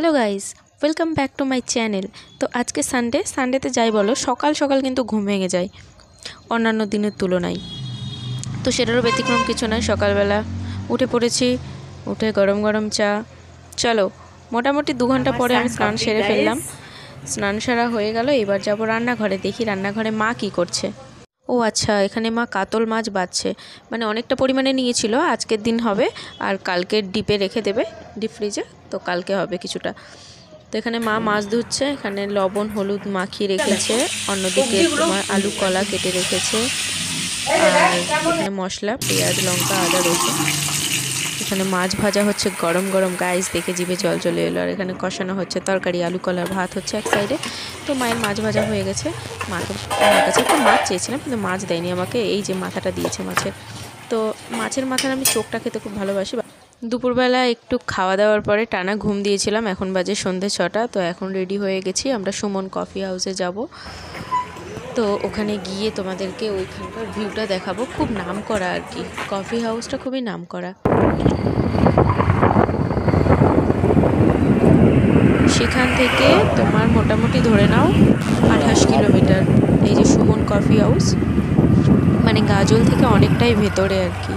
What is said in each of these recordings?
Hello guys, welcome back to my channel. তো আজকে সানডেতে যাই বলো, সকাল সকাল কিন্তু ঘুম ভেঙে যায় অন্যান্য দিনের তুলনায়। তো সেটারও ব্যতিক্রম কিছু নয়। সকালবেলা উঠে পড়েছি, উঠে গরম গরম চা। চলো, মোটামুটি 2 ঘন্টা পরে আমি স্নান সেরে ফেললাম। স্নান সারা হয়ে গেল, এবার যাব রান্নাঘরে। দেখি রান্নাঘরে মা কি করছে। ও আচ্ছা, এখানে মা কাতল মাছ বাছছে, মানে অনেকটা পরিমাণে নিয়েছিল, আজকের দিন হবে আর কালকে ডিপে রেখে দেবে, ডিপ ফ্রিজে, তো কালকে হবে কিছুটা। তো এখানে মা মাছ ধুচ্ছে, এখানে লবণ হলুদ মাখিয়ে রেখেছে, অন্যদিকে তোমার আলু কলা কেটে রেখেছে, আর এখানে মশলা পেঁয়াজ লঙ্কা আদা রসুন। এখানে মাছ ভাজা হচ্ছে গরম গরম, গাইস দেখে জিভে জল চলে এলো। আর এখানে কষানো হচ্ছে তরকারি, আলু কলার ভাত হচ্ছে এক সাইডে। তো মায়ের মাছ ভাজা হয়ে গেছে। মার কাছে একটা মাছ চেয়েছিলাম, কিন্তু মাছ দেয়নি আমাকে, এই যে মাথাটা দিয়েছে মাছের। তো মাছের মাথার আমি চোখটা খেতে খুব ভালোবাসি। দুপুরবেলা একটু খাওয়া দাওয়ার পরে টানা ঘুম দিয়েছিলাম, এখন বাজে সন্ধ্যে 6টা। তো এখন রেডি হয়ে গেছি, আমরা সুমন কফি হাউসে যাব। তো ওখানে গিয়ে তোমাদেরকে ওইখানকার ভিউটা দেখাবো, খুব নাম করা আর কি, কফি হাউসটা খুবই নাম করা। সেখান থেকে তোমার মোটামুটি ধরে নাও 28 কিলোমিটার। এই যে সুমন কফি হাউস, মানে গাজল থেকে অনেকটাই ভেতরে আর কি।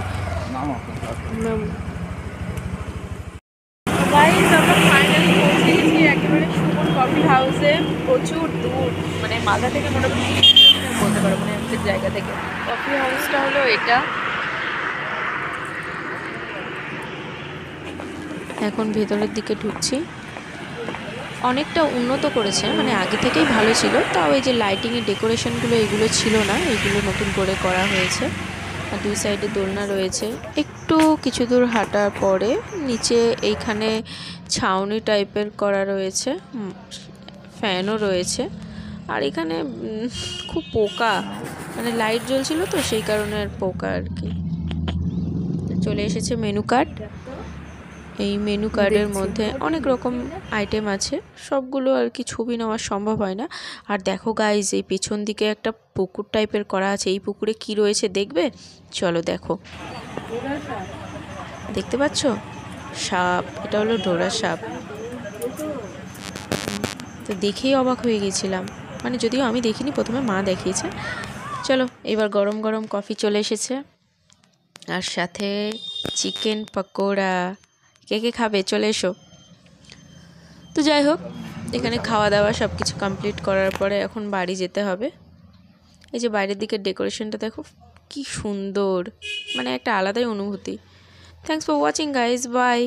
আমরা ফাইনালি পৌঁছে গেছি একেবারে সুমন কফি হাউসে। প্রচুর দূর, মানে মালদা থেকে মোটামুটি বলতে পারো, মানে আমাদের জায়গা থেকে। কফি হাউসটা হলো এটা। এখন ভেতরের দিকে ঢুকছি। অনেকটা উন্নত করেছে, মানে আগে থেকেই ভালো ছিল, তাও এই যে লাইটিংয়ের ডেকোরেশনগুলো এগুলো ছিল না, এগুলো নতুন করে করা হয়েছে। আর দুই সাইডে দোলনা রয়েছে। একটু কিছু দূর হাঁটার পরে নিচে এইখানে ছাউনি টাইপের করা রয়েছে, ফ্যানও রয়েছে। আর এখানে খুব পোকা, মানে লাইট জ্বলছিল তো সেই কারণে আর পোকা আর কি। চলে এসেছে মেনু কার্ড। এই মেনু কার্ডের মধ্যে অনেক রকম আইটেম আছে, সবগুলো আর কি ছবি নেওয়া সম্ভব হয় না। আর দেখো গাইজ, এই পেছন দিকে একটা পুকুর টাইপের করা আছে, এই পুকুরে কি রয়েছে দেখবে? চলো দেখো। দেখতে পাচ্ছ সাপ, এটা হলো ডোরা সাপ। তো দেখেই অবাক হয়ে গেছিলাম, মানে যদিও আমি দেখিনি, প্রথমে মা দেখিয়েছে। চলো, এবার গরম গরম কফি চলে এসেছে, আর সাথে চিকেন পকোড়া। কে কে খাবে চলে এসো। তো যাই হোক, এখানে খাওয়া দাওয়া সব কিছু কমপ্লিট করার পরে এখন বাড়ি যেতে হবে। এই যে বাইরের দিকের ডেকোরেশনটা দেখো কি সুন্দর, মানে একটা আলাদাই অনুভূতি। Thanks for watching guys, by.